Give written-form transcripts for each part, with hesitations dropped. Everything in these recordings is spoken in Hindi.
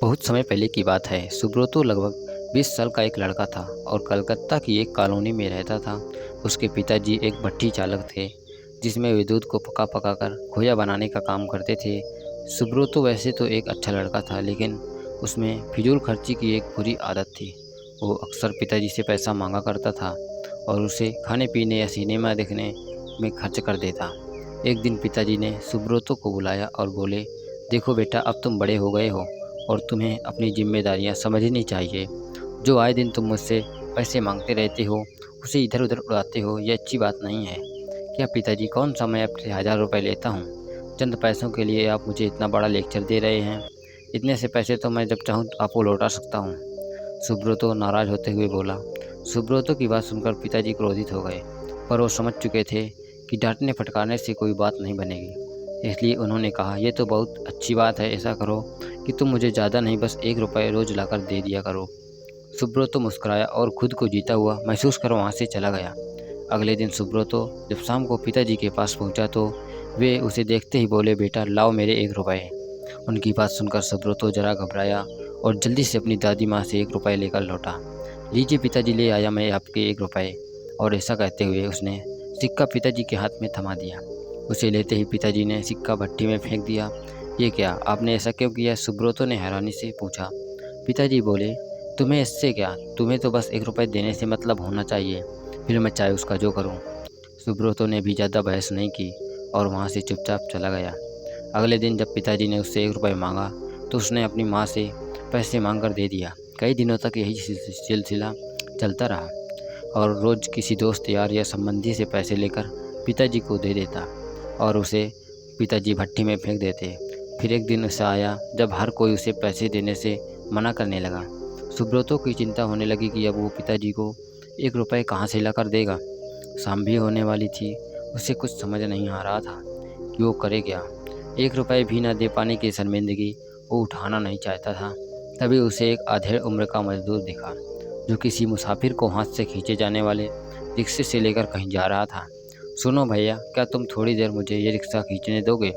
बहुत समय पहले की बात है। सुब्रतो लगभग 20 साल का एक लड़का था और कलकत्ता की एक कॉलोनी में रहता था। उसके पिताजी एक भट्ठी चालक थे, जिसमें वे दूध को पका पका कर खोया बनाने का काम करते थे। सुब्रतो वैसे तो एक अच्छा लड़का था, लेकिन उसमें फिजूल खर्ची की एक बुरी आदत थी। वो अक्सर पिताजी से पैसा मांगा करता था और उसे खाने पीने या सिनेमा देखने में खर्च कर देता। एक दिन पिताजी ने सुब्रतो को बुलाया और बोले, देखो बेटा, अब तुम बड़े हो गए हो और तुम्हें अपनी जिम्मेदारियां समझनी चाहिए। जो आए दिन तुम मुझसे पैसे मांगते रहते हो, उसे इधर उधर उड़ाते हो, ये अच्छी बात नहीं है। क्या पिताजी, कौन सा मैं आपसे 1000 रुपये लेता हूँ? चंद पैसों के लिए आप मुझे इतना बड़ा लेक्चर दे रहे हैं। इतने से पैसे तो मैं जब चाहूँ आपको लौटा सकता हूँ। सुब्रतो नाराज होते हुए बोला। सुब्रतो की बात सुनकर पिताजी क्रोधित हो गए, पर वो समझ चुके थे कि डांटने फटकारने से कोई बात नहीं बनेगी। इसलिए उन्होंने कहा, यह तो बहुत अच्छी बात है, ऐसा करो कि तुम मुझे ज़्यादा नहीं, बस 1 रुपये रोज़ लाकर दे दिया करो। सुब्रतो मुस्कुराया और खुद को जीता हुआ महसूस कर वहाँ से चला गया। अगले दिन सुब्रतो जब शाम को पिताजी के पास पहुँचा तो वे उसे देखते ही बोले, बेटा लाओ मेरे 1 रुपये। उनकी बात सुनकर सुब्रतो जरा घबराया और जल्दी से अपनी दादी माँ से 1 रुपये लेकर लौटा। लीजिए पिताजी, ले आया मैं आपके 1 रुपये। और ऐसा कहते हुए उसने सिक्का पिताजी के हाथ में थमा दिया। उसे लेते ही पिताजी ने सिक्का भट्टी में फेंक दिया। ये क्या, आपने ऐसा क्यों किया? सुब्रतो ने हैरानी से पूछा। पिताजी बोले, तुम्हें इससे क्या, तुम्हें तो बस 1 रुपये देने से मतलब होना चाहिए, फिर मैं चाहे उसका जो करूं। सुब्रतो ने भी ज़्यादा बहस नहीं की और वहां से चुपचाप चला गया। अगले दिन जब पिताजी ने उससे 1 रुपये मांगा तो उसने अपनी माँ से पैसे मांग कर दे दिया। कई दिनों तक यही सिलसिला चलता रहा और रोज़ किसी दोस्त यार या संबंधी से पैसे लेकर पिताजी को दे देता और उसे पिताजी भट्टी में फेंक देते। फिर एक दिन ऐसा आया जब हर कोई उसे पैसे देने से मना करने लगा। सुब्रतो की चिंता होने लगी कि अब वो पिताजी को 1 रुपये कहाँ से लाकर देगा। शाम भी होने वाली थी। उसे कुछ समझ नहीं आ रहा था कि वो करे क्या। 1 रुपये भी न दे पाने की शर्मिंदगी वो उठाना नहीं चाहता था। तभी उसे एक आधेड़ उम्र का मजदूर दिखा, जो किसी मुसाफिर को हाथ से खींचे जाने वाले रिक्शे से लेकर कहीं जा रहा था। सुनो भैया, क्या तुम थोड़ी देर मुझे ये रिक्शा खींचने दोगे?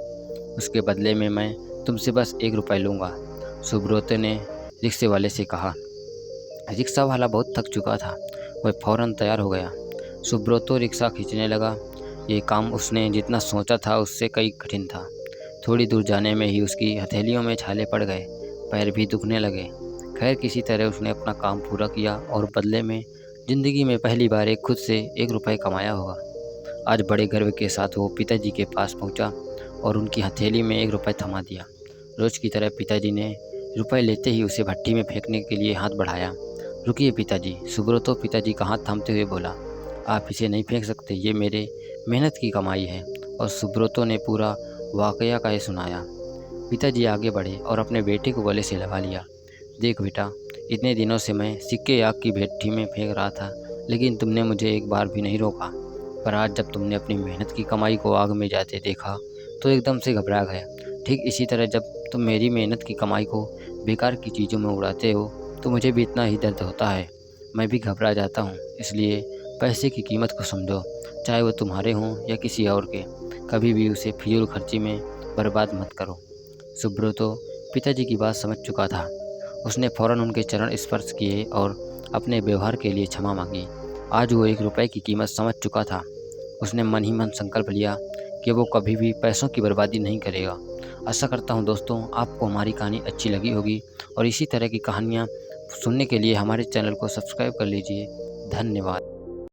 उसके बदले में मैं तुमसे बस 1 रुपये लूँगा। सुब्रतो ने रिक्शे वाले से कहा। रिक्शा वाला बहुत थक चुका था, वह फौरन तैयार हो गया। सुब्रतो रिक्शा खींचने लगा। ये काम उसने जितना सोचा था उससे कई कठिन था। थोड़ी दूर जाने में ही उसकी हथेलियों में छाले पड़ गए, पैर भी दुखने लगे। खैर, किसी तरह उसने अपना काम पूरा किया और बदले में ज़िंदगी में पहली बार एक खुद से 1 रुपये कमाया होगा। आज बड़े गर्व के साथ वो पिताजी के पास पहुंचा और उनकी हथेली में 1 रुपये थमा दिया। रोज की तरह पिताजी ने रुपए लेते ही उसे भट्टी में फेंकने के लिए हाथ बढ़ाया। रुकिए पिताजी, सुब्रतो पिताजी का हाथ थामते हुए बोला। आप इसे नहीं फेंक सकते, ये मेरे मेहनत की कमाई है। और सुब्रतो ने पूरा वाकया का सुनाया। पिताजी आगे बढ़े और अपने बेटे को गले से लगा लिया। देख बेटा, इतने दिनों से मैं सिक्के आग की भट्टी में फेंक रहा था, लेकिन तुमने मुझे एक बार भी नहीं रोका। पर आज जब तुमने अपनी मेहनत की कमाई को आग में जाते देखा तो एकदम से घबरा गए। ठीक इसी तरह जब तुम मेरी मेहनत की कमाई को बेकार की चीज़ों में उड़ाते हो तो मुझे भी इतना ही दर्द होता है। मैं भी घबरा जाता हूँ। इसलिए पैसे की कीमत को समझो, चाहे वो तुम्हारे हों या किसी और के। कभी भी उसे फिजूल खर्ची में बर्बाद मत करो। सुब्रतो पिताजी की बात समझ चुका था। उसने फौरन उनके चरण स्पर्श किए और अपने व्यवहार के लिए क्षमा मांगी। आज वो 1 रुपये की कीमत समझ चुका था। उसने मन ही मन संकल्प लिया कि वो कभी भी पैसों की बर्बादी नहीं करेगा। आशा करता हूँ दोस्तों, आपको हमारी कहानी अच्छी लगी होगी और इसी तरह की कहानियाँ सुनने के लिए हमारे चैनल को सब्सक्राइब कर लीजिए। धन्यवाद।